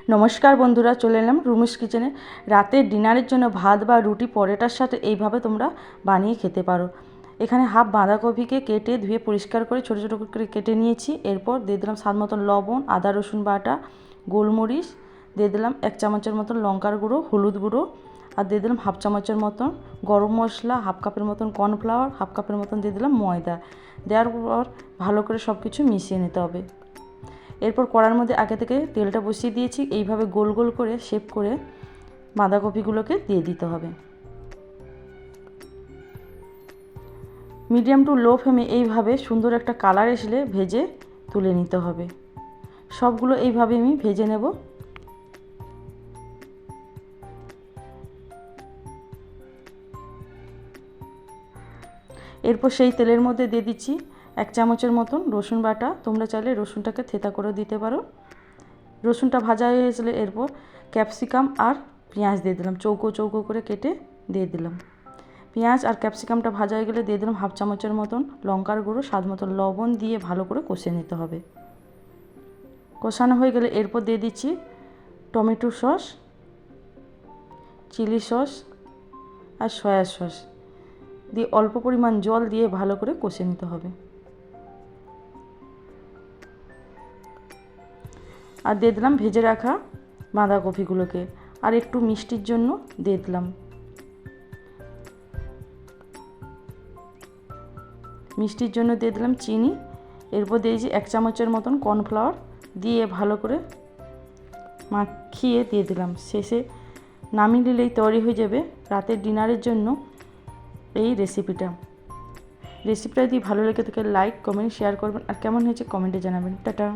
নমস্কার বন্ধুরা, চলে এলাম রুমিস কিচেনে। রাতের ডিনারের জন্য ভাত বা রুটি পরোটার সাথে এইভাবে তোমরা বানিয়ে খেতে পারো। এখানে হাফ বাঁধাকপিকে কেটে ধুয়ে পরিষ্কার করে ছোটো ছোটো করে কেটে নিয়েছি। এরপর দিয়ে দিলাম স্বাদ মতন লবণ, আদা রসুন বাটা, গোলমরিচ, দিয়ে দিলাম 1 চামচের মতন লঙ্কার গুঁড়ো, হলুদ গুঁড়ো, আর দিয়ে দিলাম হাফ চামচের মতন গরম মশলা, হাফ কাপের মতন কর্নফ্লাওয়ার, হাফ কাপের মতন দিয়ে দিলাম ময়দা। দেওয়ার পর ভালো করে সব কিছু মিশিয়ে নিতে হবে। এরপর কড়ার মধ্যে আগে থেকে তেলটা বসিয়ে দিয়েছি। এইভাবে গোল গোল করে শেপ করে বাঁধাকপিগুলোকে দিয়ে দিতে হবে। মিডিয়াম টু লো ফ্লেমে এইভাবে সুন্দর একটা কালার আসলে ভেজে তুলে নিতে হবে। সবগুলো এইভাবে আমি ভেজে নেব। এরপর সেই তেলের মধ্যে দিয়ে দিচ্ছি 1 চামচের মতন রসুন বাটা। তোমরা চাইলে রসুনটাকে থেঁতা করে দিতে পারো। রসুনটা ভাজা হয়ে গেলে এরপর ক্যাপসিকাম আর পেঁয়াজ দিয়ে দিলাম, চৌকো চৌকো করে কেটে দিয়ে দিলাম। পেঁয়াজ আর ক্যাপসিকামটা ভাজা হয়ে গেলে দিয়ে দিলাম হাফ চামচের মতন লঙ্কার গুঁড়ো, স্বাদ মতন লবণ দিয়ে ভালো করে কষিয়ে নিতে হবে। কষানো হয়ে গেলে এরপর দিয়ে দিচ্ছি টমেটো সস, চিলি সস আর সয়া সস দিয়ে অল্প পরিমাণ জল দিয়ে ভালো করে কষিয়ে নিতে হবে। আর দিয়ে দিলাম ভেজে রাখা বাঁধাকপিগুলোকে, আর একটু মিষ্টির জন্য দিয়ে দিলাম। মিষ্টির জন্য দিয়ে দিলাম চিনি। এরপর দিয়েছি 1 চামচের মতন কর্নফ্লাওয়ার দিয়ে ভালো করে মাখিয়ে দিয়ে দিলাম। শেষে নামিয়ে নিলেই তৈরি হয়ে যাবে রাতের ডিনারের জন্য এই রেসিপিটা যদি ভালো লেগে থাকে লাইক, কমেন্ট, শেয়ার করবেন, আর কেমন হয়েছে কমেন্টে জানাবেন। টাটা।